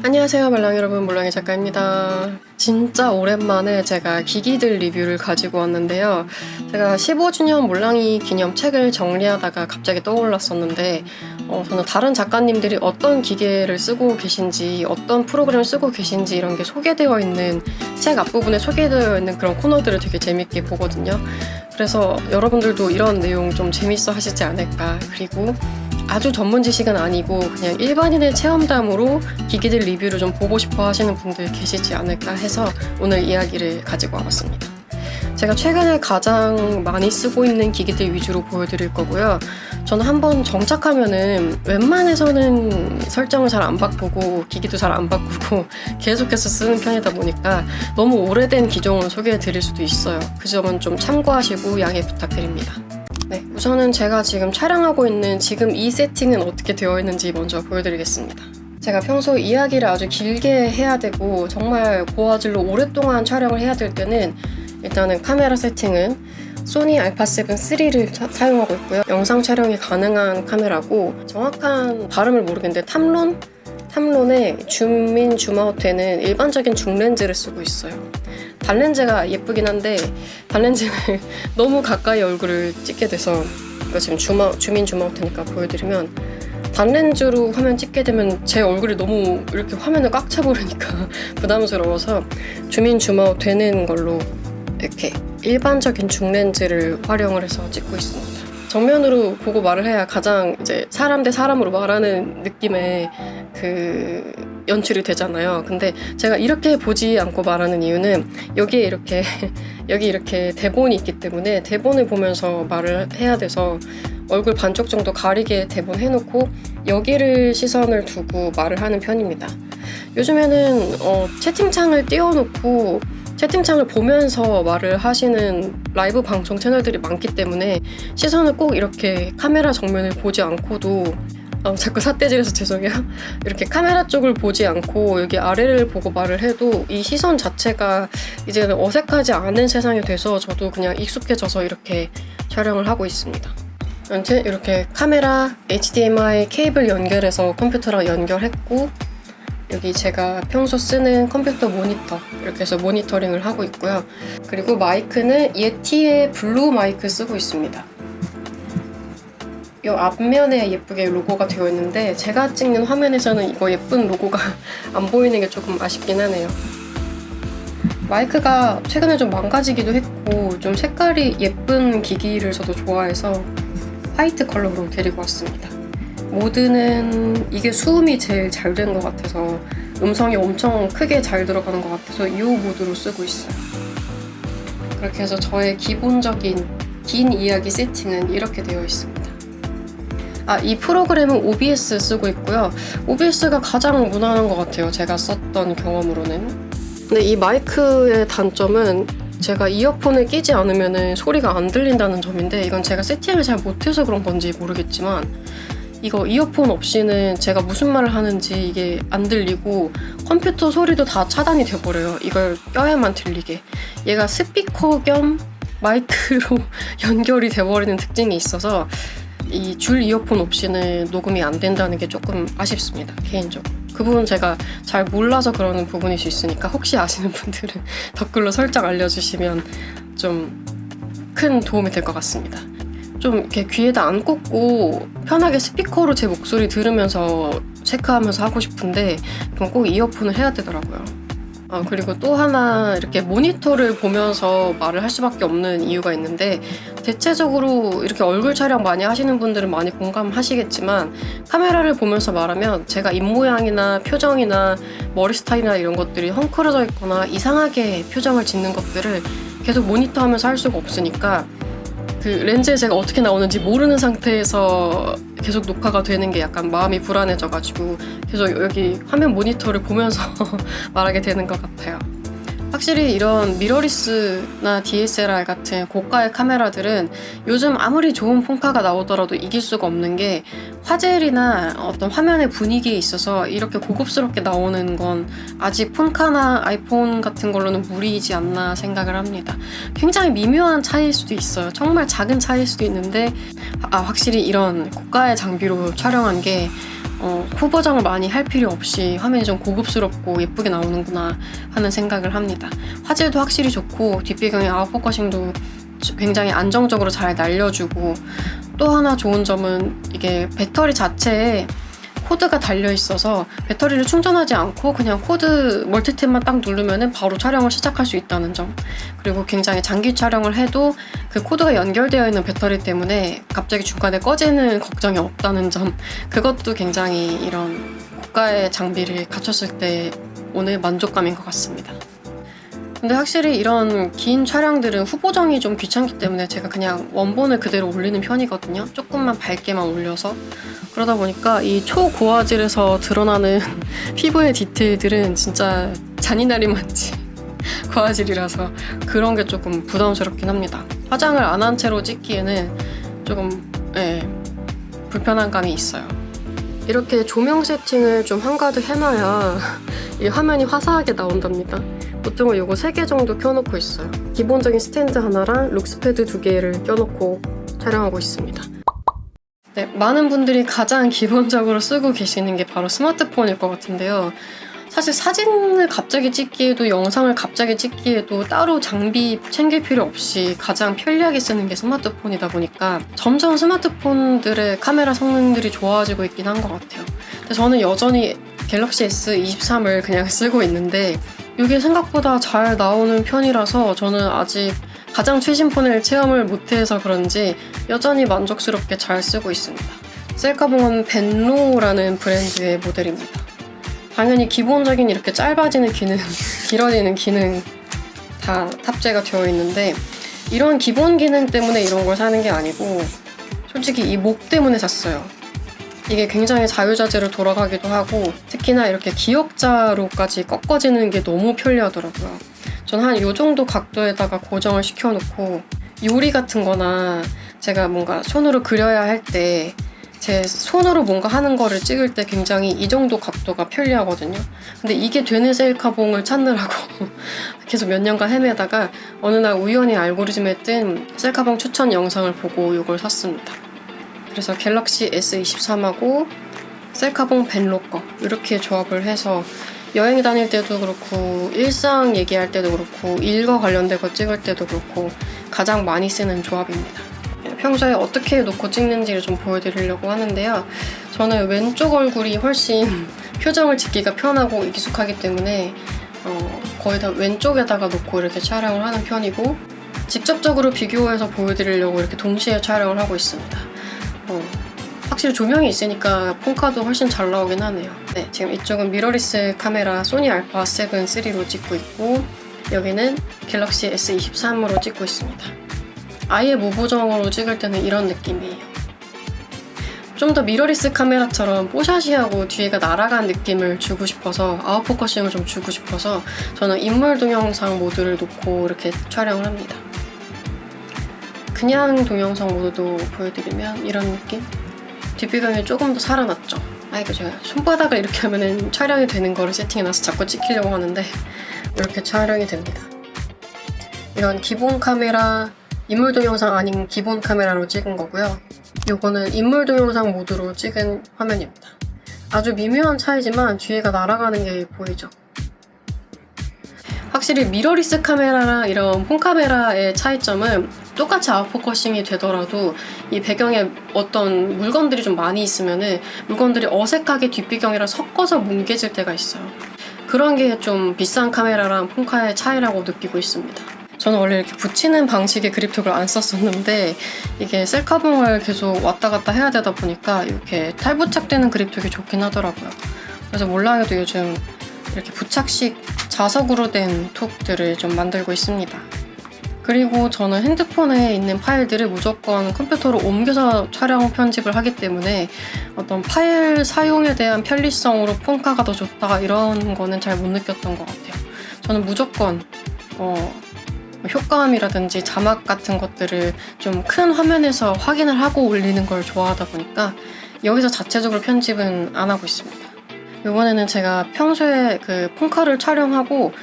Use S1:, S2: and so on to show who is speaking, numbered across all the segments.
S1: 안녕하세요 말랑 여러분, 몰랑이 작가입니다. 진짜 오랜만에 제가 기기들 리뷰를 가지고 왔는데요. 제가 15주년 몰랑이 기념 책을 정리하다가 갑자기 떠올랐었는데 저는 다른 작가님들이 어떤 기계를 쓰고 계신지, 어떤 프로그램을 쓰고 계신지 이런 게 소개되어 있는 책 앞부분에 소개되어 있는 그런 코너들을 되게 재밌게 보거든요. 그래서 여러분들도 이런 내용 좀 재밌어 하시지 않을까. 그리고 아주 전문 지식은 아니고 그냥 일반인의 체험담으로 기기들 리뷰를 좀 보고 싶어 하시는 분들 계시지 않을까 해서 오늘 이야기를 가지고 와봤습니다. 제가 최근에 가장 많이 쓰고 있는 기기들 위주로 보여드릴 거고요. 저는 한번 정착하면은 웬만해서는 설정을 잘 안 바꾸고 기기도 잘 안 바꾸고 계속해서 쓰는 편이다 보니까 너무 오래된 기종을 소개해 드릴 수도 있어요. 그 점은 좀 참고하시고 양해 부탁드립니다. 네, 우선은 제가 지금 촬영하고 있는 지금 이 세팅은 어떻게 되어 있는지 먼저 보여드리겠습니다. 제가 평소 이야기를 아주 길게 해야 되고 정말 고화질로 오랫동안 촬영을 해야 될 때는 일단은 카메라 세팅은 소니 알파7 3를 사용하고 있고요. 영상 촬영이 가능한 카메라고, 정확한 발음을 모르겠는데 탐론의 줌인 줌아웃 되는 일반적인 줌렌즈를 쓰고 있어요. 단렌즈가 예쁘긴 한데 단렌즈는 너무 가까이 얼굴을 찍게 돼서, 이거 지금 줌인 줌아웃 되니까 보여드리면, 단렌즈로 화면 찍게 되면 제 얼굴이 너무 이렇게 화면을 꽉 차버리니까 부담스러워서 줌인 줌아웃 되는 걸로 이렇게 일반적인 줌렌즈를 활용을 해서 찍고 있습니다. 정면으로 보고 말을 해야 가장 이제 사람 대 사람으로 말하는 느낌의 그 연출이 되잖아요. 근데 제가 이렇게 보지 않고 말하는 이유는 여기 이렇게 대본이 있기 때문에 대본을 보면서 말을 해야 돼서 얼굴 반쪽 정도 가리게 대본 해놓고 여기를 시선을 두고 말을 하는 편입니다. 요즘에는 채팅창을 띄워놓고 채팅창을 보면서 말을 하시는 라이브 방송 채널들이 많기 때문에 시선을 꼭 이렇게 카메라 정면을 보지 않고도, 자꾸 삿대질해서 죄송해요. 이렇게 카메라 쪽을 보지 않고 여기 아래를 보고 말을 해도 이 시선 자체가 이제는 어색하지 않은 세상이 돼서 저도 그냥 익숙해져서 이렇게 촬영을 하고 있습니다. 아무튼 이렇게 카메라 HDMI 케이블 연결해서 컴퓨터랑 연결했고, 여기 제가 평소 쓰는 컴퓨터 모니터, 이렇게 해서 모니터링을 하고 있고요. 그리고 마이크는 예티의 블루 마이크 쓰고 있습니다. 이 앞면에 예쁘게 로고가 되어 있는데 제가 찍는 화면에서는 이거 예쁜 로고가 안 보이는 게 조금 아쉽긴 하네요. 마이크가 최근에 좀 망가지기도 했고 좀 색깔이 예쁜 기기를 저도 좋아해서 화이트 컬러로 데리고 왔습니다. 모드는 이게 수음이 제일 잘 된 것 같아서, 음성이 엄청 크게 잘 들어가는 것 같아서 이 모드로 쓰고 있어요. 그렇게 해서 저의 기본적인 긴 이야기 세팅은 이렇게 되어 있습니다. 이 프로그램은 OBS 쓰고 있고요. OBS가 가장 무난한 것 같아요, 제가 썼던 경험으로는. 근데 이 마이크의 단점은 제가 이어폰을 끼지 않으면 소리가 안 들린다는 점인데, 이건 제가 세팅을 잘 못해서 그런 건지 모르겠지만 이거 이어폰 없이는 제가 무슨 말을 하는지 이게 안 들리고 컴퓨터 소리도 다 차단이 돼버려요. 이걸 껴야만 들리게. 얘가 스피커 겸 마이크로 연결이 돼버리는 특징이 있어서 이 줄 이어폰 없이는 녹음이 안 된다는 게 조금 아쉽습니다, 개인적으로. 그 부분 제가 잘 몰라서 그러는 부분일 수 있으니까 혹시 아시는 분들은 댓글로 설정 알려주시면 좀 큰 도움이 될 것 같습니다. 좀 이렇게 귀에다 안 꽂고 편하게 스피커로 제 목소리 들으면서 체크하면서 하고 싶은데 그럼 꼭 이어폰을 해야 되더라고요. 그리고 또 하나, 이렇게 모니터를 보면서 말을 할 수밖에 없는 이유가 있는데, 대체적으로 이렇게 얼굴 촬영 많이 하시는 분들은 많이 공감하시겠지만 카메라를 보면서 말하면 제가 입모양이나 표정이나 머리 스타일이나 이런 것들이 헝클어져 있거나 이상하게 표정을 짓는 것들을 계속 모니터 하면서 할 수가 없으니까 그 렌즈에 제가 어떻게 나오는지 모르는 상태에서 계속 녹화가 되는 게 약간 마음이 불안해져가지고 계속 여기 화면 모니터를 보면서 말하게 되는 것 같아요. 확실히 이런 미러리스나 DSLR 같은 고가의 카메라들은 요즘 아무리 좋은 폰카가 나오더라도 이길 수가 없는 게, 화질이나 어떤 화면의 분위기에 있어서 이렇게 고급스럽게 나오는 건 아직 폰카나 아이폰 같은 걸로는 무리이지 않나 생각을 합니다. 굉장히 미묘한 차이일 수도 있어요. 정말 작은 차이일 수도 있는데 확실히 이런 고가의 장비로 촬영한 게 코 보정을 많이 할 필요 없이 화면이 좀 고급스럽고 예쁘게 나오는구나 하는 생각을 합니다. 화질도 확실히 좋고 뒷배경의 아웃포커싱도 굉장히 안정적으로 잘 날려주고, 또 하나 좋은 점은 이게 배터리 자체에 코드가 달려있어서 배터리를 충전하지 않고 그냥 코드 멀티탭만 딱 누르면 바로 촬영을 시작할 수 있다는 점, 그리고 굉장히 장기 촬영을 해도 그 코드가 연결되어 있는 배터리 때문에 갑자기 중간에 꺼지는 걱정이 없다는 점, 그것도 굉장히 이런 고가의 장비를 갖췄을 때 오는 만족감인 것 같습니다. 근데 확실히 이런 긴 촬영들은 후보정이 좀 귀찮기 때문에 제가 그냥 원본을 그대로 올리는 편이거든요. 조금만 밝게만 올려서. 그러다 보니까 이 초고화질에서 드러나는 피부의 디테일들은 진짜 잔인하리 많지 고화질이라서 그런 게 조금 부담스럽긴 합니다. 화장을 안 한 채로 찍기에는 조금 불편한 감이 있어요. 이렇게 조명 세팅을 좀 한가득 해놔야 이 화면이 화사하게 나온답니다. 보통은 요거 3개 정도 켜놓고 있어요. 기본적인 스탠드 하나랑 룩스패드 2개를 껴놓고 촬영하고 있습니다. 네, 많은 분들이 가장 기본적으로 쓰고 계시는 게 바로 스마트폰일 것 같은데요. 사실 사진을 갑자기 찍기에도 영상을 갑자기 찍기에도 따로 장비 챙길 필요 없이 가장 편리하게 쓰는 게 스마트폰이다 보니까 점점 스마트폰들의 카메라 성능들이 좋아지고 있긴 한 것 같아요. 근데 저는 여전히 갤럭시 S23을 그냥 쓰고 있는데 이게 생각보다 잘 나오는 편이라서 저는 아직 가장 최신 폰을 체험을 못해서 그런지 여전히 만족스럽게 잘 쓰고 있습니다. 셀카봉은 벤로라는 브랜드의 모델입니다. 당연히 기본적인 이렇게 짧아지는 기능, 길어지는 기능 다 탑재가 되어 있는데 이런 기본 기능 때문에 이런 걸 사는 게 아니고 솔직히 이 목 때문에 샀어요. 이게 굉장히 자유자재로 돌아가기도 하고 특히나 이렇게 기역자로까지 꺾어지는 게 너무 편리하더라고요. 전 한 이 정도 각도에다가 고정을 시켜놓고 요리 같은 거나 제가 뭔가 손으로 그려야 할 때 제 손으로 뭔가 하는 거를 찍을 때 굉장히 이 정도 각도가 편리하거든요. 근데 이게 되는 셀카봉을 찾느라고 계속 몇 년간 헤매다가 어느 날 우연히 알고리즘에 뜬 셀카봉 추천 영상을 보고 이걸 샀습니다. 그래서 갤럭시 S23하고 셀카봉 벤로 거 이렇게 조합을 해서 여행 다닐 때도 그렇고 일상 얘기할 때도 그렇고 일과 관련된 거 찍을 때도 그렇고 가장 많이 쓰는 조합입니다. 평소에 어떻게 놓고 찍는지를 좀 보여드리려고 하는데요. 저는 왼쪽 얼굴이 훨씬 표정을 짓기가 편하고 익숙하기 때문에 거의 다 왼쪽에다가 놓고 이렇게 촬영을 하는 편이고 직접적으로 비교해서 보여드리려고 이렇게 동시에 촬영을 하고 있습니다. 확실히 조명이 있으니까 폰카도 훨씬 잘 나오긴 하네요. 네, 지금 이쪽은 미러리스 카메라 소니 알파 7 3로 찍고 있고 여기는 갤럭시 S23으로 찍고 있습니다. 아예 무보정으로 찍을 때는 이런 느낌이에요. 좀 더 미러리스 카메라처럼 뽀샤시하고 뒤에가 날아간 느낌을 주고 싶어서 아웃포커싱을 좀 주고 싶어서 저는 인물 동영상 모드를 놓고 이렇게 촬영을 합니다. 그냥 동영상 모드도 보여드리면 이런 느낌? 뒷배경이 조금 더 살아났죠. 이거 제가 손바닥을 이렇게 하면은 촬영이 되는 거를 세팅해놔서 자꾸 찍히려고 하는데 이렇게 촬영이 됩니다. 이건 기본 카메라, 인물 동영상 아닌 기본 카메라로 찍은 거고요. 이거는 인물 동영상 모드로 찍은 화면입니다. 아주 미묘한 차이지만 뒤에가 날아가는 게 보이죠? 확실히 미러리스 카메라랑 이런 폰 카메라의 차이점은 똑같이 아웃포커싱이 되더라도 이 배경에 어떤 물건들이 좀 많이 있으면은 물건들이 어색하게 뒷배경이랑 섞어서 뭉개질 때가 있어요. 그런 게 좀 비싼 카메라랑 폰카의 차이라고 느끼고 있습니다. 저는 원래 이렇게 붙이는 방식의 그립톡을 안 썼었는데 이게 셀카봉을 계속 왔다 갔다 해야 되다 보니까 이렇게 탈부착되는 그립톡이 좋긴 하더라고요. 그래서 몰라해도 요즘 이렇게 부착식 자석으로 된 톡들을 좀 만들고 있습니다. 그리고 저는 핸드폰에 있는 파일들을 무조건 컴퓨터로 옮겨서 촬영 편집을 하기 때문에 어떤 파일 사용에 대한 편리성으로 폰카가 더 좋다 이런 거는 잘 못 느꼈던 것 같아요. 저는 무조건 효과음이라든지 자막 같은 것들을 좀 큰 화면에서 확인을 하고 올리는 걸 좋아하다 보니까 여기서 자체적으로 편집은 안 하고 있습니다. 이번에는 제가 평소에 그 폰카를 촬영하고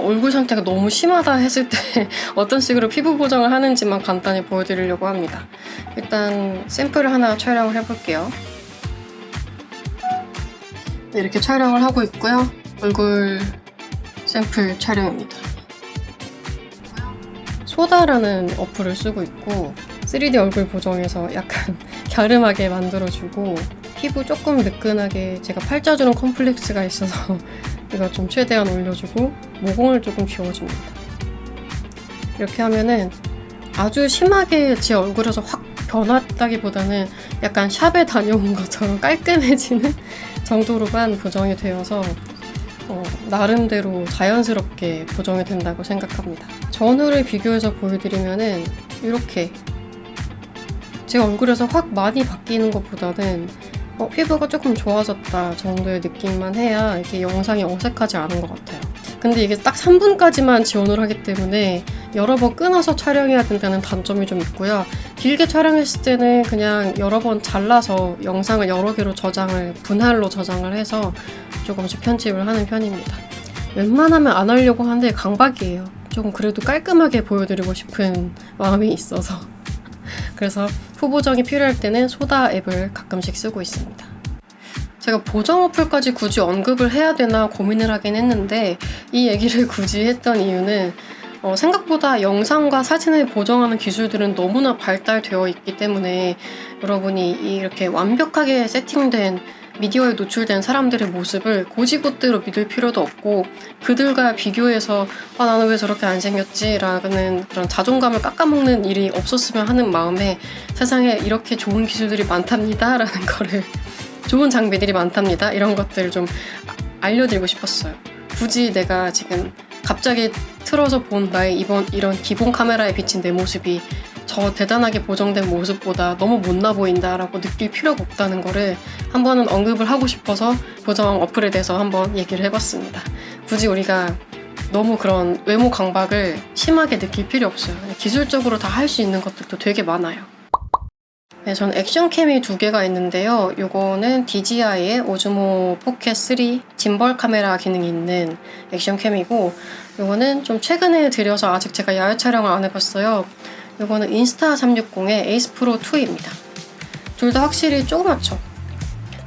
S1: 얼굴 상태가 너무 심하다 했을 때 어떤 식으로 피부 보정을 하는지만 간단히 보여드리려고 합니다. 일단 샘플을 하나 촬영을 해볼게요. 네, 이렇게 촬영을 하고 있고요. 얼굴 샘플 촬영입니다. 소다라는 어플을 쓰고 있고 3D 얼굴 보정해서 약간 갸름하게 만들어주고 피부 조금 느끈하게 제가 팔자주름 컴플렉스가 있어서 이거 좀 최대한 올려주고 모공을 조금 지워줍니다. 이렇게 하면은 아주 심하게 제 얼굴에서 확 변했다기보다는 약간 샵에 다녀온 것처럼 깔끔해지는 정도로만 보정이 되어서 나름대로 자연스럽게 보정이 된다고 생각합니다. 전후를 비교해서 보여드리면은 이렇게 제 얼굴에서 확 많이 바뀌는 것보다는 피부가 조금 좋아졌다 정도의 느낌만 해야 이게 영상이 어색하지 않은 것 같아요. 근데 이게 딱 3분까지만 지원을 하기 때문에 여러 번 끊어서 촬영해야 된다는 단점이 좀 있고요. 길게 촬영했을 때는 그냥 여러 번 잘라서 영상을 여러 개로 분할로 저장을 해서 조금씩 편집을 하는 편입니다. 웬만하면 안 하려고 하는데 강박이에요. 조금 그래도 깔끔하게 보여드리고 싶은 마음이 있어서 그래서 후보정이 필요할 때는 소다 앱을 가끔씩 쓰고 있습니다. 제가 보정 어플까지 굳이 언급을 해야 되나 고민을 하긴 했는데 이 얘기를 굳이 했던 이유는 생각보다 영상과 사진을 보정하는 기술들은 너무나 발달되어 있기 때문에 여러분이 이렇게 완벽하게 세팅된 미디어에 노출된 사람들의 모습을 고지고대로 믿을 필요도 없고 그들과 비교해서 나는 왜 저렇게 안 생겼지? 라는 그런 자존감을 깎아먹는 일이 없었으면 하는 마음에 세상에 이렇게 좋은 기술들이 많답니다 라는 거를 좋은 장비들이 많답니다 이런 것들을 좀 알려드리고 싶었어요. 굳이 내가 지금 갑자기 틀어서 본 나의 이런 기본 카메라에 비친 내 모습이 저 대단하게 보정된 모습보다 너무 못나 보인다라고 느낄 필요가 없다는 거를 한 번은 언급을 하고 싶어서 보정 어플에 대해서 한번 얘기를 해봤습니다. 굳이 우리가 너무 그런 외모 강박을 심하게 느낄 필요 없어요. 기술적으로 다 할 수 있는 것들도 되게 많아요. 네, 전 액션캠이 2개가 있는데요. 요거는 DJI의 오즈모 포켓 3 짐벌 카메라 기능이 있는 액션캠이고 요거는 좀 최근에 들여서 아직 제가 야외 촬영을 안 해봤어요. 요거는 인스타 360의 에이스 프로 2입니다. 둘 다 확실히 조그맣죠?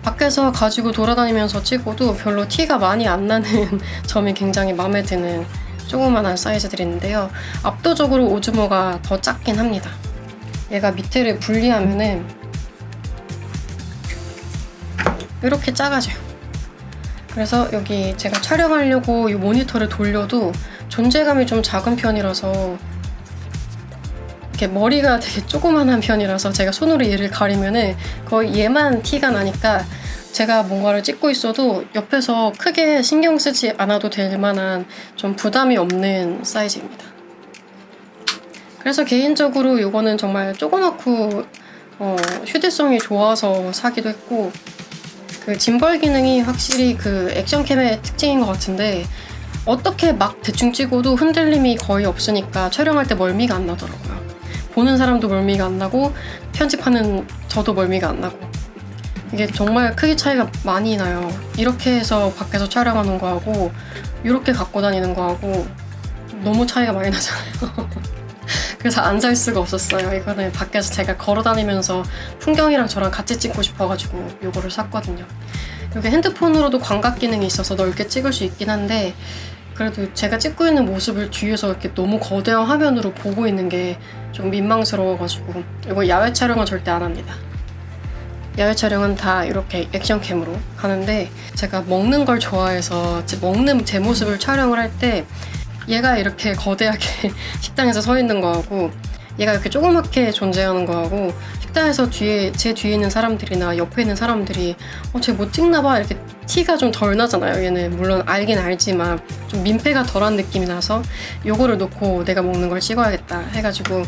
S1: 밖에서 가지고 돌아다니면서 찍어도 별로 티가 많이 안 나는 점이 굉장히 마음에 드는 조그만한 사이즈들인데요. 압도적으로 오즈모가 더 작긴 합니다. 얘가 밑에를 분리하면은 이렇게 작아져요. 그래서 여기 제가 촬영하려고 이 모니터를 돌려도 존재감이 좀 작은 편이라서 이렇게 머리가 되게 조그만한 편이라서 제가 손으로 얘를 가리면은 거의 얘만 티가 나니까 제가 뭔가를 찍고 있어도 옆에서 크게 신경 쓰지 않아도 될 만한 좀 부담이 없는 사이즈입니다. 그래서 개인적으로 이거는 정말 조그맣고 휴대성이 좋아서 사기도 했고 그 짐벌 기능이 확실히 그 액션캠의 특징인 것 같은데 어떻게 막 대충 찍어도 흔들림이 거의 없으니까 촬영할 때 멀미가 안 나더라고요. 보는 사람도 멀미가 안 나고 편집하는 저도 멀미가 안 나고 이게 정말 크기 차이가 많이 나요. 이렇게 해서 밖에서 촬영하는 거하고 이렇게 갖고 다니는 거하고 너무 차이가 많이 나잖아요. 그래서 안 살 수가 없었어요. 이거는 밖에서 제가 걸어다니면서 풍경이랑 저랑 같이 찍고 싶어가지고 이거를 샀거든요. 여기 핸드폰으로도 광각 기능이 있어서 넓게 찍을 수 있긴 한데 그래도 제가 찍고 있는 모습을 뒤에서 이렇게 너무 거대한 화면으로 보고 있는 게 좀 민망스러워가지고 이거 야외 촬영은 절대 안 합니다. 야외 촬영은 다 이렇게 액션캠으로 가는데 제가 먹는 걸 좋아해서 먹는 제 모습을 촬영을 할 때 얘가 이렇게 거대하게 식당에서 서 있는 거하고 얘가 이렇게 조그맣게 존재하는 거하고 식당에서 제 뒤에 있는 사람들이나 옆에 있는 사람들이 쟤 못 찍나 봐 이렇게 티가 좀 덜 나잖아요. 얘는 물론 알긴 알지만 좀 민폐가 덜한 느낌이 나서 요거를 놓고 내가 먹는 걸 찍어야겠다 해가지고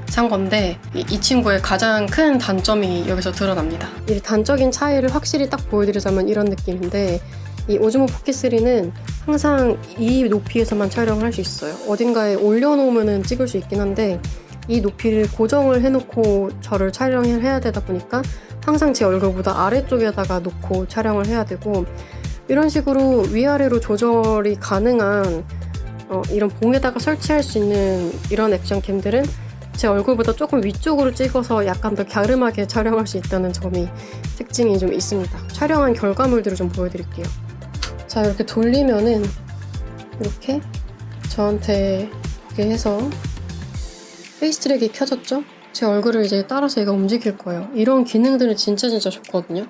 S1: 산 건데 이 친구의 가장 큰 단점이 여기서 드러납니다. 이 단적인 차이를 확실히 딱 보여드리자면 이런 느낌인데 이 오즈모 포켓 3는 항상 이 높이에서만 촬영을 할 수 있어요. 어딘가에 올려놓으면 찍을 수 있긴 한데 이 높이를 고정을 해놓고 저를 촬영을 해야 되다 보니까 항상 제 얼굴보다 아래쪽에다가 놓고 촬영을 해야 되고 이런 식으로 위아래로 조절이 가능한 이런 봉에다가 설치할 수 있는 이런 액션캠들은 제 얼굴보다 조금 위쪽으로 찍어서 약간 더 갸름하게 촬영할 수 있다는 점이 특징이 좀 있습니다. 촬영한 결과물들을 좀 보여드릴게요. 자, 이렇게 돌리면은 이렇게 저한테 이렇게 해서 페이스 트랙이 켜졌죠? 제 얼굴을 이제 따라서 얘가 움직일 거예요. 이런 기능들은 진짜 좋거든요.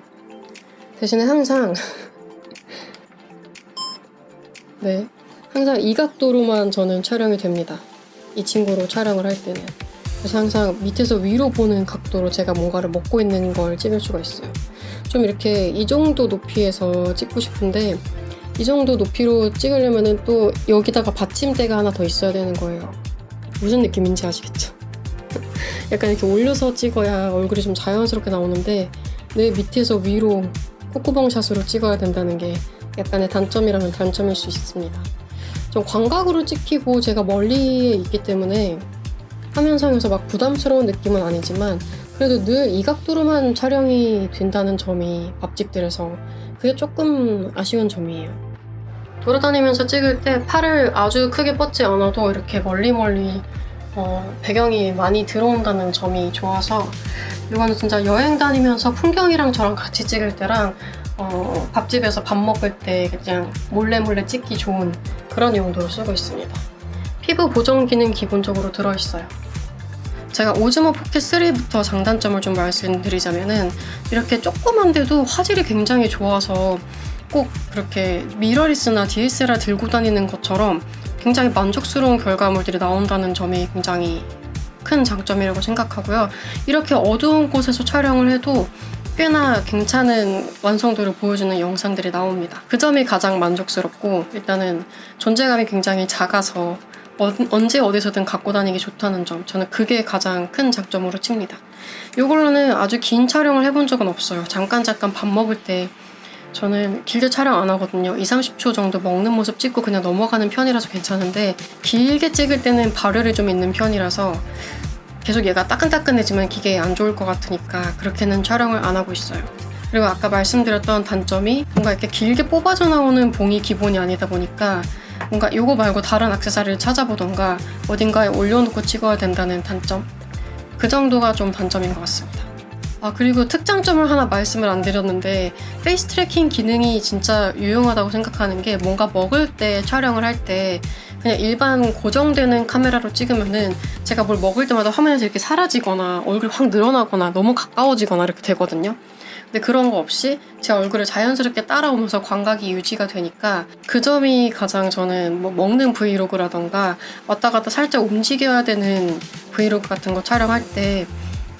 S1: 대신에 항상 네, 항상 이 각도로만 저는 촬영이 됩니다. 이 친구로 촬영을 할 때는. 그래서 항상 밑에서 위로 보는 각도로 제가 뭔가를 먹고 있는 걸 찍을 수가 있어요. 좀 이렇게 이 정도 높이에서 찍고 싶은데 이 정도 높이로 찍으려면은 또 여기다가 받침대가 하나 더 있어야 되는 거예요. 무슨 느낌인지 아시겠죠? 약간 이렇게 올려서 찍어야 얼굴이 좀 자연스럽게 나오는데 내 밑에서 위로 콧구멍 샷으로 찍어야 된다는 게 약간의 단점이라면 단점일 수 있습니다. 좀 광각으로 찍히고 제가 멀리에 있기 때문에 화면상에서 막 부담스러운 느낌은 아니지만 그래도 늘 이 각도로만 촬영이 된다는 점이 밥집들에서 그게 조금 아쉬운 점이에요. 돌아다니면서 찍을 때 팔을 아주 크게 뻗지 않아도 이렇게 멀리 배경이 많이 들어온다는 점이 좋아서 이거는 진짜 여행 다니면서 풍경이랑 저랑 같이 찍을 때랑 밥집에서 밥 먹을 때 그냥 몰래 찍기 좋은 그런 용도로 쓰고 있습니다. 피부 보정 기능 기본적으로 들어있어요. 제가 오즈모 포켓 3부터 장단점을 좀 말씀드리자면은 이렇게 조그만데도 화질이 굉장히 좋아서 꼭 그렇게 미러리스나 DSLR 들고 다니는 것처럼 굉장히 만족스러운 결과물들이 나온다는 점이 굉장히 큰 장점이라고 생각하고요. 이렇게 어두운 곳에서 촬영을 해도 꽤나 괜찮은 완성도를 보여주는 영상들이 나옵니다. 그 점이 가장 만족스럽고 일단은 존재감이 굉장히 작아서 언제 어디서든 갖고 다니기 좋다는 점, 저는 그게 가장 큰 장점으로 칩니다. 이걸로는 아주 긴 촬영을 해본 적은 없어요. 잠깐 밥 먹을 때 저는 길게 촬영 안 하거든요. 20-30초 정도 먹는 모습 찍고 그냥 넘어가는 편이라서 괜찮은데 길게 찍을 때는 발열이 좀 있는 편이라서 계속 얘가 따끈따끈해지면 기계에 안 좋을 것 같으니까 그렇게는 촬영을 안 하고 있어요. 그리고 아까 말씀드렸던 단점이 뭔가 이렇게 길게 뽑아져 나오는 봉이 기본이 아니다 보니까 뭔가 이거 말고 다른 액세서리를 찾아보던가 어딘가에 올려놓고 찍어야 된다는 단점? 그 정도가 좀 단점인 것 같습니다. 그리고 특장점을 하나 말씀을 안 드렸는데 페이스 트래킹 기능이 진짜 유용하다고 생각하는 게 뭔가 먹을 때 촬영을 할 때 그냥 일반 고정되는 카메라로 찍으면은 제가 뭘 먹을 때마다 화면에서 이렇게 사라지거나 얼굴이 확 늘어나거나 너무 가까워지거나 이렇게 되거든요. 근데 그런 거 없이 제 얼굴을 자연스럽게 따라오면서 광각이 유지가 되니까 그 점이 가장 저는 뭐 먹는 브이로그라던가 왔다 갔다 살짝 움직여야 되는 브이로그 같은 거 촬영할 때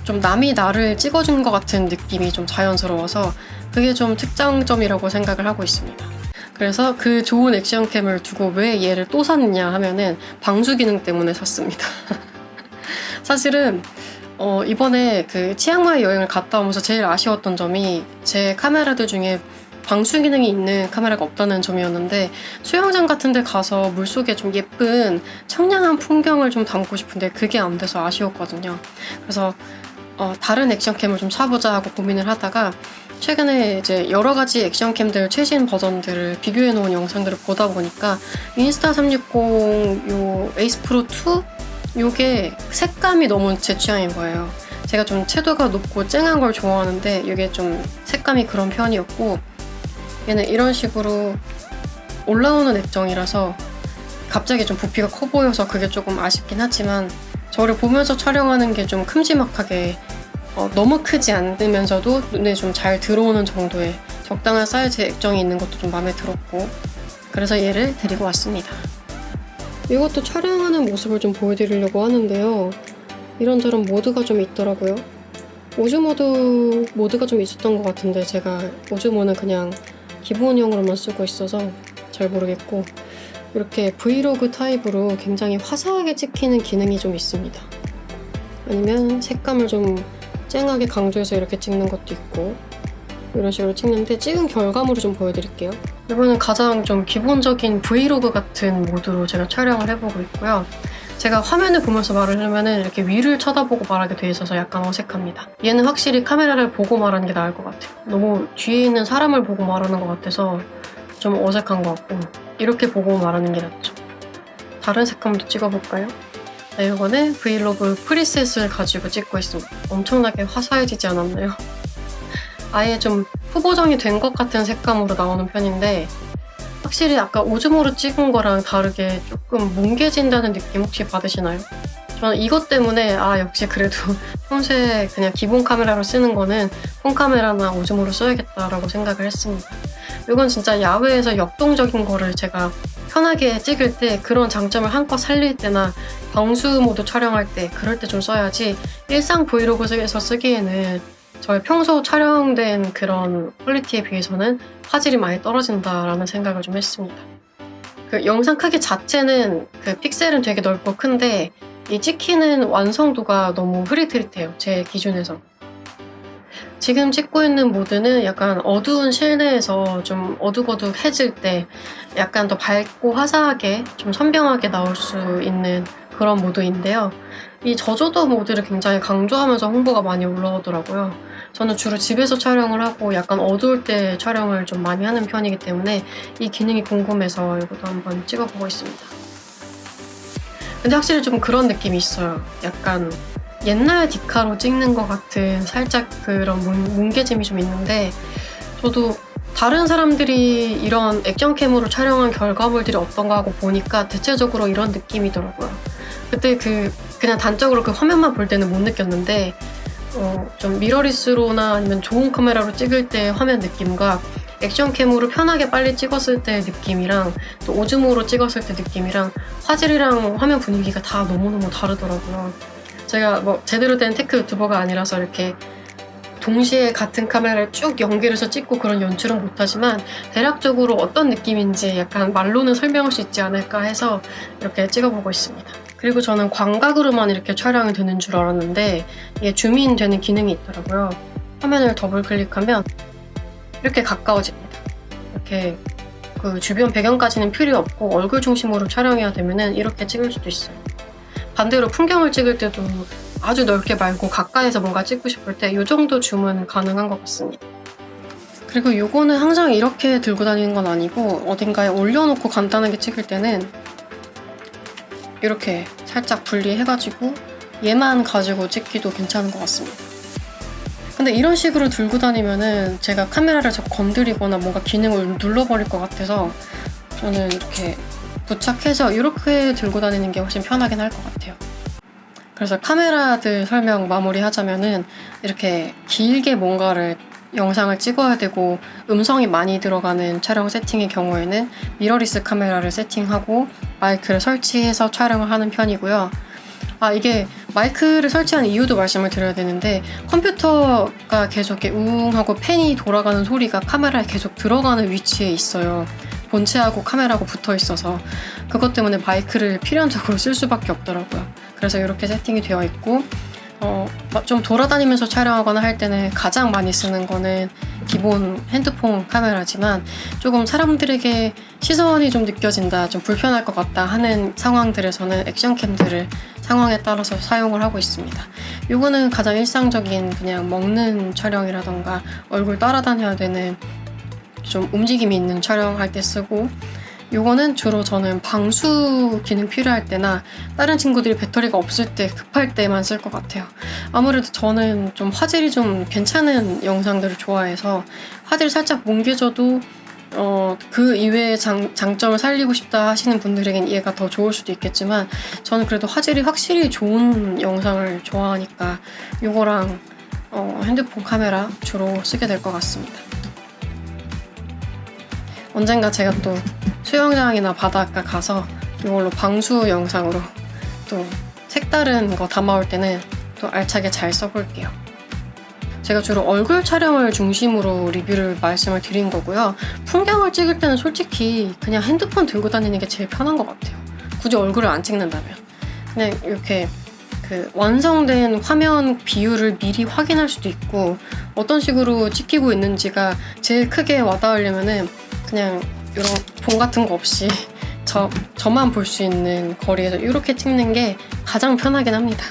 S1: 좀 남이 나를 찍어준 것 같은 느낌이 좀 자연스러워서 그게 좀 특장점이라고 생각을 하고 있습니다. 그래서 그 좋은 액션캠을 두고 왜 얘를 또 샀냐 하면은 방수 기능 때문에 샀습니다. 사실은 이번에 그 치앙마이 여행을 갔다 오면서 제일 아쉬웠던 점이 제 카메라들 중에 방수 기능이 있는 카메라가 없다는 점이었는데 수영장 같은 데 가서 물속에 좀 예쁜 청량한 풍경을 좀 담고 싶은데 그게 안 돼서 아쉬웠거든요. 그래서 다른 액션캠을 좀 사보자 하고 고민을 하다가 최근에 이제 여러 가지 액션캠들 최신 버전들을 비교해 놓은 영상들을 보다 보니까 인스타360 요 에이스 프로 2 요게 색감이 너무 제 취향인 거예요. 제가 좀 채도가 높고 쨍한 걸 좋아하는데 이게 좀 색감이 그런 편이었고 얘는 이런 식으로 올라오는 액정이라서 갑자기 좀 부피가 커 보여서 그게 조금 아쉽긴 하지만 저를 보면서 촬영하는 게 좀 큼지막하게 너무 크지 않으면서도 눈에 좀 잘 들어오는 정도의 적당한 사이즈의 액정이 있는 것도 좀 마음에 들었고 그래서 얘를 데리고 왔습니다. 이것도 촬영하는 모습을 좀 보여드리려고 하는데요. 이런저런 모드가 좀 있더라고요. 오즈모드 모드가 좀 있었던 것 같은데 제가 오즈모는 그냥 기본형으로만 쓰고 있어서 잘 모르겠고 이렇게 브이로그 타입으로 굉장히 화사하게 찍히는 기능이 좀 있습니다. 아니면 색감을 좀 쨍하게 강조해서 이렇게 찍는 것도 있고 이런 식으로 찍는데 찍은 결과물을 좀 보여드릴게요. 이번엔 가장 좀 기본적인 브이로그 같은 모드로 제가 촬영을 해보고 있고요. 제가 화면을 보면서 말을 하면은 이렇게 위를 쳐다보고 말하게 돼 있어서 약간 어색합니다. 얘는 확실히 카메라를 보고 말하는 게 나을 것 같아요. 너무 뒤에 있는 사람을 보고 말하는 것 같아서 좀 어색한 것 같고 이렇게 보고 말하는 게 낫죠. 다른 색감도 찍어볼까요? 네, 이거는 브이로그 프리셋을 가지고 찍고 있습니다. 엄청나게 화사해지지 않았나요? 아예 좀 후보정이 된 것 같은 색감으로 나오는 편인데 확실히 아까 오즈모로 찍은 거랑 다르게 조금 뭉개진다는 느낌 혹시 받으시나요? 저는 이것 때문에 역시 그래도 평소에 그냥 기본 카메라로 쓰는 거는 폰카메라나 오즈모로 써야겠다라고 생각을 했습니다. 이건 진짜 야외에서 역동적인 거를 제가 편하게 찍을 때 그런 장점을 한껏 살릴 때나 방수 모드 촬영할 때 그럴 때 좀 써야지 일상 브이로그에서 쓰기에는 저의 평소 촬영된 그런 퀄리티에 비해서는 화질이 많이 떨어진다라는 생각을 좀 했습니다. 그 영상 크기 자체는 그 픽셀은 되게 넓고 큰데 이 찍히는 완성도가 너무 흐릿흐릿해요. 제 기준에서. 지금 찍고 있는 모드는 약간 어두운 실내에서 좀 어둑어둑해질 때 약간 더 밝고 화사하게 좀 선명하게 나올 수 있는 그런 모드인데요. 이 저조도 모드를 굉장히 강조하면서 홍보가 많이 올라오더라고요. 저는 주로 집에서 촬영을 하고 약간 어두울 때 촬영을 좀 많이 하는 편이기 때문에 이 기능이 궁금해서 이것도 한번 찍어보고 있습니다. 근데 확실히 좀 그런 느낌이 있어요. 약간 옛날 디카로 찍는 것 같은 살짝 그런 뭉개짐이 좀 있는데 저도 다른 사람들이 이런 액션캠으로 촬영한 결과물들이 어떤가 하고 보니까 대체적으로 이런 느낌이더라고요. 그때 그냥 단적으로 그 화면만 볼 때는 못 느꼈는데 좀 미러리스로나 아니면 좋은 카메라로 찍을 때 화면 느낌과 액션캠으로 편하게 빨리 찍었을 때 느낌이랑 또 오즈모로 찍었을 때 느낌이랑 화질이랑 화면 분위기가 다 너무너무 다르더라고요. 제가 뭐 제대로 된 테크 유튜버가 아니라서 이렇게 동시에 같은 카메라를 쭉 연결해서 찍고 그런 연출은 못하지만 대략적으로 어떤 느낌인지 약간 말로는 설명할 수 있지 않을까 해서 이렇게 찍어보고 있습니다. 그리고 저는 광각으로만 이렇게 촬영이 되는 줄 알았는데 이게 줌인 되는 기능이 있더라고요. 화면을 더블 클릭하면 이렇게 가까워집니다. 이렇게 그 주변 배경까지는 필요 없고 얼굴 중심으로 촬영해야 되면은 이렇게 찍을 수도 있어요. 반대로 풍경을 찍을 때도 아주 넓게 말고 가까이서 뭔가 찍고 싶을 때 이 정도 줌은 가능한 것 같습니다. 그리고 이거는 항상 이렇게 들고 다니는 건 아니고 어딘가에 올려놓고 간단하게 찍을 때는 이렇게 살짝 분리해가지고 얘만 가지고 찍기도 괜찮은 것 같습니다. 근데 이런 식으로 들고 다니면은 제가 카메라를 자꾸 건드리거나 뭔가 기능을 눌러버릴 것 같아서 저는 이렇게 부착해서 이렇게 들고 다니는 게 훨씬 편하긴 할 것 같아요. 그래서 카메라들 설명 마무리하자면은 이렇게 길게 뭔가를 영상을 찍어야 되고 음성이 많이 들어가는 촬영 세팅의 경우에는 미러리스 카메라를 세팅하고 마이크를 설치해서 촬영을 하는 편이고요. 이게 마이크를 설치한 이유도 말씀을 드려야 되는데 컴퓨터가 계속 이렇게 우웅 하고 팬이 돌아가는 소리가 카메라에 계속 들어가는 위치에 있어요. 본체하고 카메라하고 붙어 있어서 그것 때문에 마이크를 필연적으로 쓸 수밖에 없더라고요. 그래서 이렇게 세팅이 되어 있고 좀 돌아다니면서 촬영하거나 할 때는 가장 많이 쓰는 거는 기본 핸드폰 카메라지만 조금 사람들에게 시선이 좀 느껴진다, 좀 불편할 것 같다 하는 상황들에서는 액션캠들을 상황에 따라서 사용을 하고 있습니다. 이거는 가장 일상적인 그냥 먹는 촬영이라던가 얼굴 따라다녀야 되는 좀 움직임이 있는 촬영할 때 쓰고 요거는 주로 저는 방수 기능 필요할 때나 다른 친구들이 배터리가 없을 때 급할 때만 쓸 것 같아요. 아무래도 저는 좀 화질이 좀 괜찮은 영상들을 좋아해서 화질이 살짝 뭉개져도 그 이외의 장점을 살리고 싶다 하시는 분들에겐 이해가 더 좋을 수도 있겠지만 저는 그래도 화질이 확실히 좋은 영상을 좋아하니까 요거랑 핸드폰 카메라 주로 쓰게 될 것 같습니다. 언젠가 제가 또 수영장이나 바닷가 가서 이걸로 방수 영상으로 또 색다른 거 담아올 때는 또 알차게 잘 써볼게요. 제가 주로 얼굴 촬영을 중심으로 리뷰를 말씀을 드린 거고요. 풍경을 찍을 때는 솔직히 그냥 핸드폰 들고 다니는 게 제일 편한 것 같아요. 굳이 얼굴을 안 찍는다면. 그냥 이렇게 그 완성된 화면 비율을 미리 확인할 수도 있고 어떤 식으로 찍히고 있는지가 제일 크게 와닿으려면은 그냥 이런 본 같은 거 없이 저만 볼 수 있는 거리에서 이렇게 찍는 게 가장 편하긴 합니다.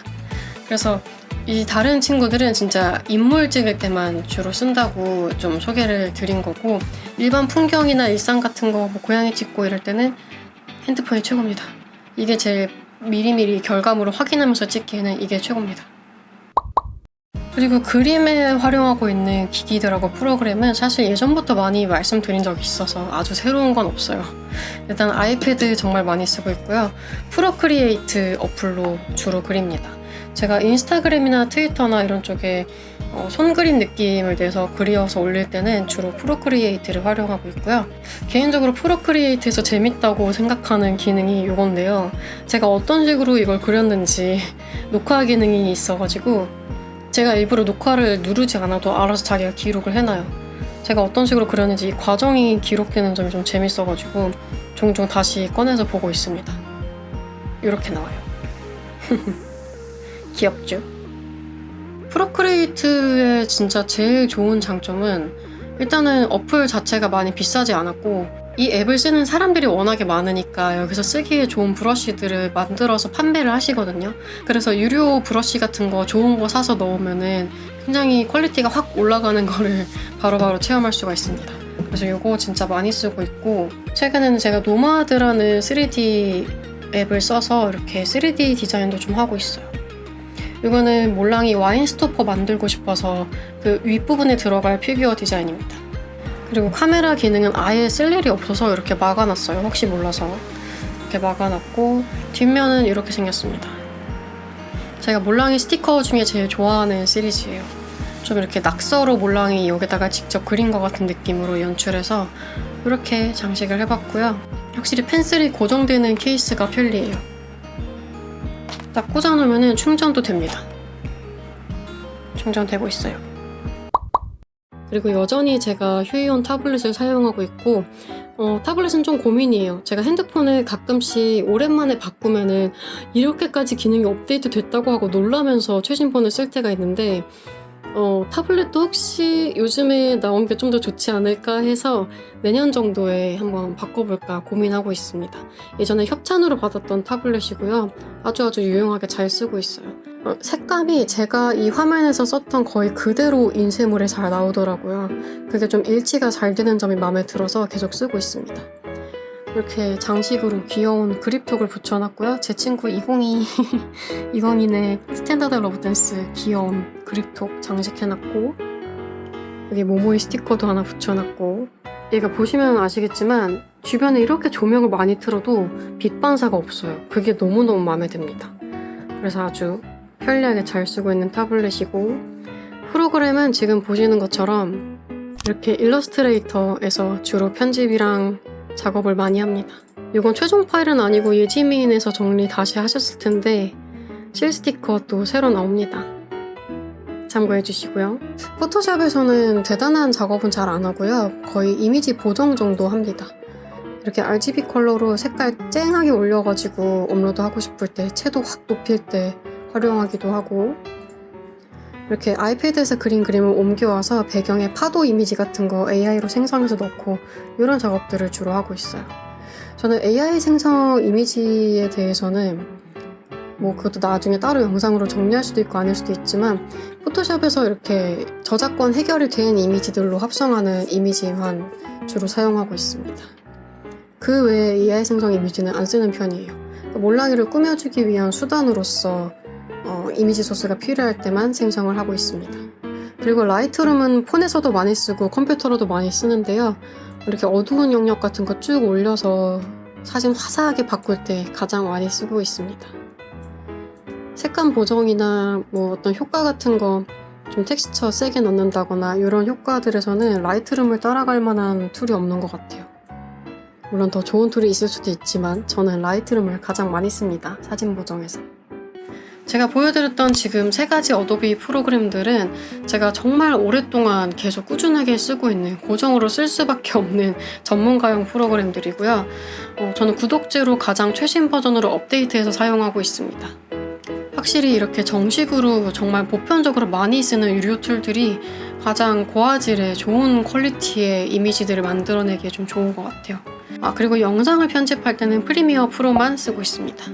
S1: 그래서 이 다른 친구들은 진짜 인물 찍을 때만 주로 쓴다고 좀 소개를 드린 거고 일반 풍경이나 일상 같은 거 뭐 고양이 찍고 이럴 때는 핸드폰이 최고입니다. 이게 제일 미리미리 결과물을 확인하면서 찍기에는 이게 최고입니다. 그리고 그림에 활용하고 있는 기기들하고 프로그램은 사실 예전부터 많이 말씀드린 적이 있어서 아주 새로운 건 없어요. 일단 아이패드 정말 많이 쓰고 있고요. 프로크리에이트 어플로 주로 그립니다. 제가 인스타그램이나 트위터나 이런 쪽에 손그림 느낌을 내서 그려서 올릴 때는 주로 프로크리에이트를 활용하고 있고요. 개인적으로 프로크리에이트에서 재밌다고 생각하는 기능이 이건데요. 제가 어떤 식으로 이걸 그렸는지 녹화 기능이 있어가지고 제가 일부러 녹화를 누르지 않아도 알아서 자기가 기록을 해놔요. 제가 어떤 식으로 그렸는지 이 과정이 기록되는 점이 좀 재밌어가지고 종종 다시 꺼내서 보고 있습니다. 이렇게 나와요. 귀엽죠? 프로크리에이트의 진짜 제일 좋은 장점은 일단은 어플 자체가 많이 비싸지 않았고 이 앱을 쓰는 사람들이 워낙에 많으니까 여기서 쓰기에 좋은 브러쉬들을 만들어서 판매를 하시거든요. 그래서 유료 브러쉬 같은 거 좋은 거 사서 넣으면은 굉장히 퀄리티가 확 올라가는 거를 바로바로 체험할 수가 있습니다. 그래서 이거 진짜 많이 쓰고 있고 최근에는 제가 노마드라는 3D 앱을 써서 이렇게 3D 디자인도 좀 하고 있어요. 이거는 몰랑이 와인 스토퍼 만들고 싶어서 그 윗부분에 들어갈 피규어 디자인입니다. 그리고 카메라 기능은 아예 쓸 일이 없어서 이렇게 막아놨어요. 혹시 몰라서 이렇게 막아놨고 뒷면은 이렇게 생겼습니다. 제가 몰랑이 스티커 중에 제일 좋아하는 시리즈예요. 좀 이렇게 낙서로 몰랑이 여기다가 직접 그린 것 같은 느낌으로 연출해서 이렇게 장식을 해봤고요. 확실히 펜슬이 고정되는 케이스가 편리해요. 딱 꽂아놓으면 충전도 됩니다. 충전되고 있어요. 그리고 여전히 제가 휴이온 타블렛을 사용하고 있고 타블렛은 좀 고민이에요. 제가 핸드폰을 가끔씩 오랜만에 바꾸면은 이렇게까지 기능이 업데이트 됐다고 하고 놀라면서 최신 폰을 쓸 때가 있는데 타블렛도 혹시 요즘에 나온 게 좀 더 좋지 않을까 해서 내년 정도에 한번 바꿔볼까 고민하고 있습니다. 예전에 협찬으로 받았던 타블렛이고요. 아주 유용하게 잘 쓰고 있어요. 색감이 제가 이 화면에서 썼던 거의 그대로 인쇄물에 잘 나오더라고요. 그게 좀 일치가 잘 되는 점이 마음에 들어서 계속 쓰고 있습니다. 이렇게 장식으로 귀여운 그립톡을 붙여놨고요. 제 친구 2020의 스탠다드 러브 댄스 귀여운 그립톡 장식해놨고 여기 모모이 스티커도 하나 붙여놨고 얘가 보시면 아시겠지만 주변에 이렇게 조명을 많이 틀어도 빛 반사가 없어요. 그게 너무너무 마음에 듭니다. 그래서 아주 편리하게 잘 쓰고 있는 타블렛이고 프로그램은 지금 보시는 것처럼 이렇게 일러스트레이터에서 주로 편집이랑 작업을 많이 합니다. 이건 최종 파일은 아니고 예지미인에서 정리 다시 하셨을 텐데 실 스티커 또 새로 나옵니다. 참고해 주시고요. 포토샵에서는 대단한 작업은 잘 안 하고요. 거의 이미지 보정 정도 합니다. 이렇게 RGB 컬러로 색깔 쨍하게 올려가지고 업로드하고 싶을 때 채도 확 높일 때 활용하기도 하고 이렇게 아이패드에서 그린 그림을 옮겨와서 배경에 파도 이미지 같은 거 AI로 생성해서 넣고 이런 작업들을 주로 하고 있어요. 저는 AI 생성 이미지에 대해서는 그것도 나중에 따로 영상으로 정리할 수도 있고 아닐 수도 있지만 포토샵에서 이렇게 저작권 해결이 된 이미지들로 합성하는 이미지만 주로 사용하고 있습니다. 그 외에 AI 생성 이미지는 안 쓰는 편이에요. 몰랑이를 꾸며주기 위한 수단으로서 이미지 소스가 필요할 때만 생성을 하고 있습니다. 그리고 라이트룸은 폰에서도 많이 쓰고 컴퓨터로도 많이 쓰는데요. 이렇게 어두운 영역 같은 거 쭉 올려서 사진 화사하게 바꿀 때 가장 많이 쓰고 있습니다. 색감 보정이나 어떤 효과 같은 거 좀 텍스처 세게 넣는다거나 이런 효과들에서는 라이트룸을 따라갈 만한 툴이 없는 것 같아요. 물론 더 좋은 툴이 있을 수도 있지만 저는 라이트룸을 가장 많이 씁니다. 사진 보정에서. 제가 보여드렸던 지금 3가지 어도비 프로그램들은 제가 정말 오랫동안 계속 꾸준하게 쓰고 있는 고정으로 쓸 수밖에 없는 전문가용 프로그램들이고요. 저는 구독제로 가장 최신 버전으로 업데이트해서 사용하고 있습니다. 확실히 이렇게 정식으로 정말 보편적으로 많이 쓰는 유료 툴들이 가장 고화질의 좋은 퀄리티의 이미지들을 만들어내기에 좀 좋은 것 같아요. 그리고 영상을 편집할 때는 프리미어 프로만 쓰고 있습니다.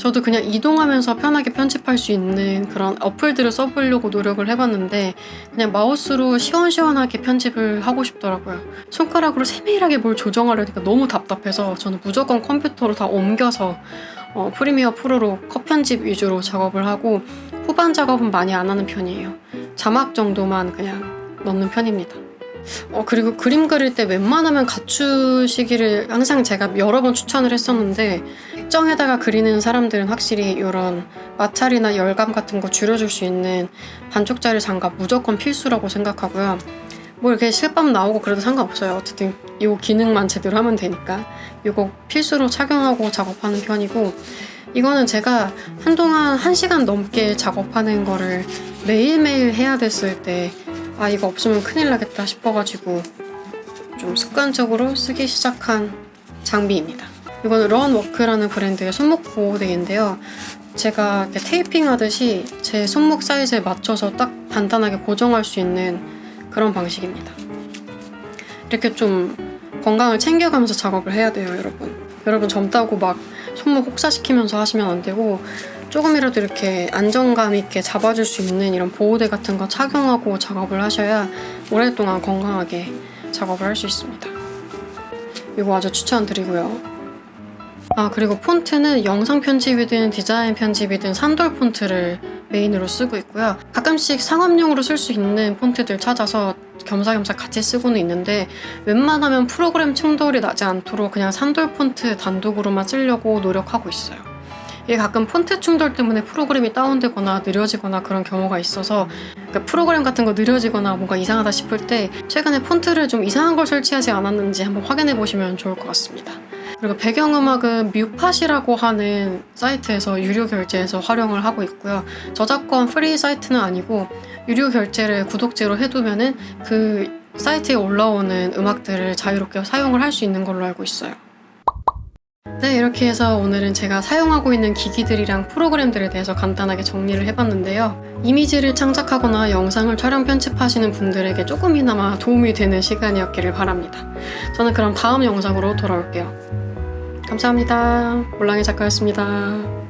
S1: 저도 그냥 이동하면서 편하게 편집할 수 있는 그런 어플들을 써보려고 노력을 해봤는데 그냥 마우스로 시원시원하게 편집을 하고 싶더라고요. 손가락으로 세밀하게 뭘 조정하려니까 너무 답답해서 저는 무조건 컴퓨터로 다 옮겨서 프리미어 프로로 컷 편집 위주로 작업을 하고 후반 작업은 많이 안 하는 편이에요. 자막 정도만 그냥 넣는 편입니다. 그리고 그림 그릴 때 웬만하면 갖추시기를 항상 제가 여러 번 추천을 했었는데 액정에다가 그리는 사람들은 확실히 이런 마찰이나 열감 같은 거 줄여줄 수 있는 반쪽짜리 장갑 무조건 필수라고 생각하고요. 뭐 이렇게 실밥 나오고 그래도 상관없어요. 어쨌든 이 기능만 제대로 하면 되니까 이거 필수로 착용하고 작업하는 편이고, 이거는 제가 한동안 1시간 넘게 작업하는 거를 매일매일 해야 됐을 때 이거 없으면 큰일 나겠다 싶어가지고 좀 습관적으로 쓰기 시작한 장비입니다. 이거는 런워크라는 브랜드의 손목 보호대인데요. 제가 이렇게 테이핑 하듯이 제 손목 사이즈에 맞춰서 딱 단단하게 고정할 수 있는 그런 방식입니다. 이렇게 좀 건강을 챙겨가면서 작업을 해야 돼요, 여러분. 여러분 젊다고 막 손목 혹사시키면서 하시면 안 되고 조금이라도 이렇게 안정감 있게 잡아줄 수 있는 이런 보호대 같은 거 착용하고 작업을 하셔야 오랫동안 건강하게 작업을 할 수 있습니다. 이거 아주 추천드리고요. 그리고 폰트는 영상 편집이든 디자인 편집이든 산돌 폰트를 메인으로 쓰고 있고요. 가끔씩 상업용으로 쓸 수 있는 폰트들 찾아서 겸사겸사 같이 쓰고는 있는데 웬만하면 프로그램 충돌이 나지 않도록 그냥 산돌 폰트 단독으로만 쓰려고 노력하고 있어요. 이게 가끔 폰트 충돌 때문에 프로그램이 다운되거나 느려지거나 그런 경우가 있어서, 그러니까 프로그램 같은 거 느려지거나 뭔가 이상하다 싶을 때 최근에 폰트를 좀 이상한 걸 설치하지 않았는지 한번 확인해 보시면 좋을 것 같습니다. 그리고 배경음악은 뮤팟이라고 하는 사이트에서 유료 결제해서 활용을 하고 있고요. 저작권 프리 사이트는 아니고 유료 결제를 구독제로 해두면은 그 사이트에 올라오는 음악들을 자유롭게 사용을 할 수 있는 걸로 알고 있어요. 네, 이렇게 해서 오늘은 제가 사용하고 있는 기기들이랑 프로그램들에 대해서 간단하게 정리를 해봤는데요. 이미지를 창작하거나 영상을 촬영 편집하시는 분들에게 조금이나마 도움이 되는 시간이었기를 바랍니다. 저는 그럼 다음 영상으로 돌아올게요. 감사합니다. 몰랑이 작가였습니다.